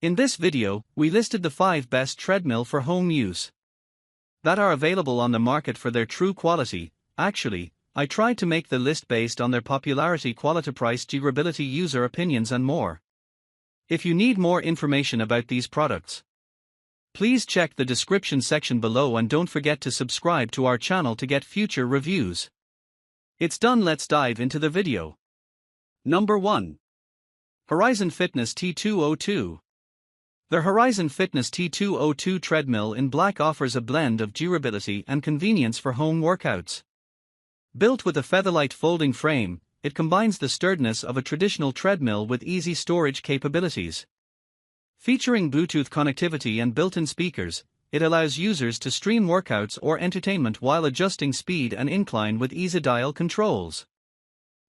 In this video, we listed the 5 best treadmill for home use that are available on the market for their true quality. Actually, I tried to make the list based on their popularity, quality, price, durability, user opinions and more. If you need more information about these products, please check the description section below and don't forget to subscribe to our channel to get future reviews. It's done, let's dive into the video. Number 1. Horizon Fitness T202. The Horizon Fitness T202 treadmill in black offers a blend of durability and convenience for home workouts. Built with a featherlight folding frame, it combines the sturdiness of a traditional treadmill with easy storage capabilities. Featuring Bluetooth connectivity and built-in speakers, it allows users to stream workouts or entertainment while adjusting speed and incline with easy dial controls.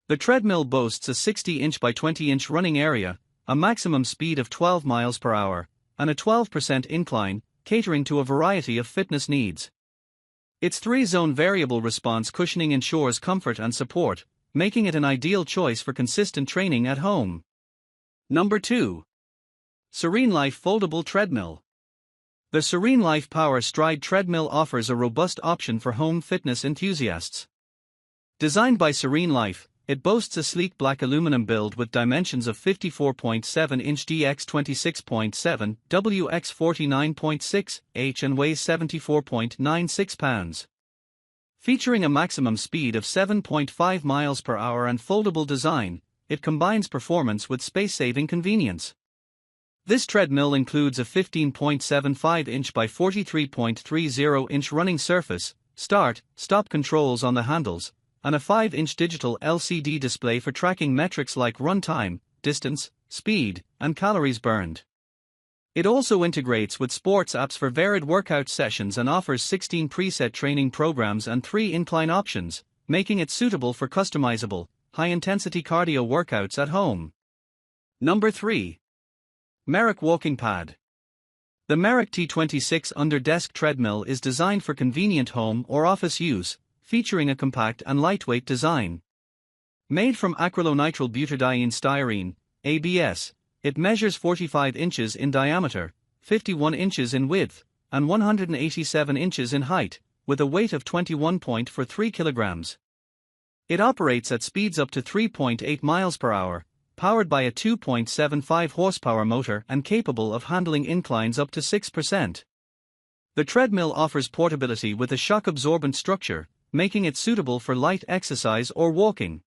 The treadmill boasts a 60-inch by 20-inch running area, a maximum speed of 12 miles per hour, and a 12% incline, catering to a variety of fitness needs. Its 3-zone variable response cushioning ensures comfort and support, making it an ideal choice for consistent training at home. Number 2. SereneLife Foldable Treadmill. The SereneLife Power Stride treadmill offers a robust option for home fitness enthusiasts. Designed by SereneLife, it boasts a sleek black aluminum build with dimensions of 54.7-inch dx 26.7, wx 49.6 h and weighs 74.96 pounds. Featuring a maximum speed of 7.5 miles per hour and foldable design, it combines performance with space-saving convenience. This treadmill includes a 15.75-inch by 43.30-inch running surface, start-stop controls on the handles, and a 5-inch digital LCD display for tracking metrics like run time, distance, speed, and calories burned. It also integrates with sports apps for varied workout sessions and offers 16 preset training programs and 3 incline options, making it suitable for customizable, high-intensity cardio workouts at home. Number 3. MERACH Walking Pad. The MERACH T26 under-desk treadmill is designed for convenient home or office use, featuring a compact and lightweight design. Made from acrylonitrile butadiene styrene, ABS, it measures 45 inches in diameter, 51 inches in width, and 187 inches in height, with a weight of 21.43 kilograms. It operates at speeds up to 3.8 miles per hour, powered by a 2.75 horsepower motor and capable of handling inclines up to 6%. The treadmill offers portability with a shock-absorbent structure, making it suitable for light exercise or walking.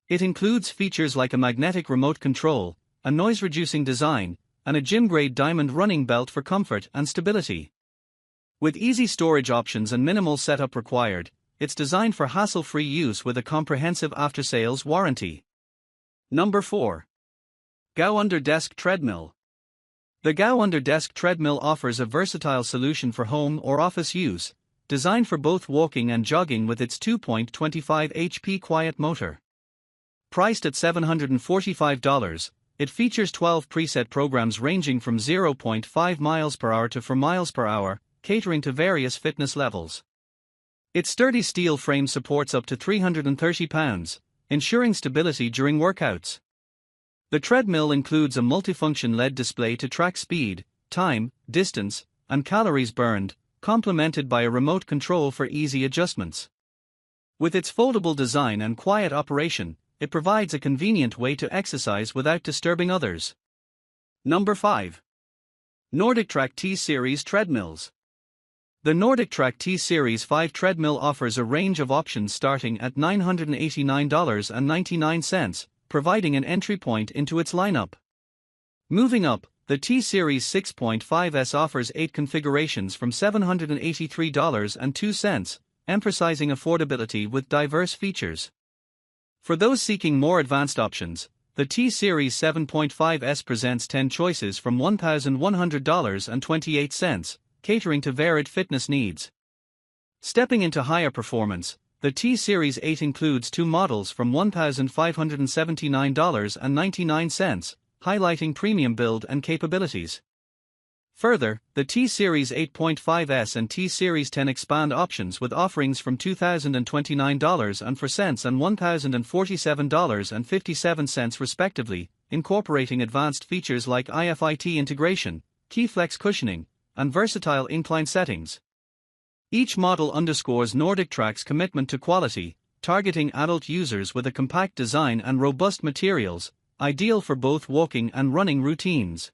It includes features like a magnetic remote control, a noise-reducing design, and a gym-grade diamond running belt for comfort and stability. With easy storage options and minimal setup required, it's designed for hassle-free use with a comprehensive after-sales warranty. Number 4. GOWE Under-Desk Treadmill. The GOWE Under-Desk Treadmill offers a versatile solution for home or office use, designed for both walking and jogging with its 2.25 HP quiet motor. Priced at $745, it features 12 preset programs ranging from 0.5 miles per hour to 4 miles per hour, catering to various fitness levels. Its sturdy steel frame supports up to 330 pounds, ensuring stability during workouts. The treadmill includes a multifunction LED display to track speed, time, distance, and calories burned, complemented by a remote control for easy adjustments. With its foldable design and quiet operation, it provides a convenient way to exercise without disturbing others. Number 5. NordicTrack T-Series Treadmills. The NordicTrack T-Series 5 treadmill offers a range of options starting at $989.99, providing an entry point into its lineup. Moving up, the T-Series 6.5S offers 8 configurations from $783.02, emphasizing affordability with diverse features. For those seeking more advanced options, the T-Series 7.5S presents 10 choices from $1,100.28, catering to varied fitness needs. Stepping into higher performance, the T-Series 8 includes 2 models from $1,579.99, highlighting premium build and capabilities. Further, the T-Series 8.5S and T-Series 10 expand options with offerings from $2,029.04 and $1,047.57 respectively, incorporating advanced features like IFIT integration, key-flex cushioning, and versatile incline settings. Each model underscores NordicTrack's commitment to quality, targeting adult users with a compact design and robust materials, ideal for both walking and running routines.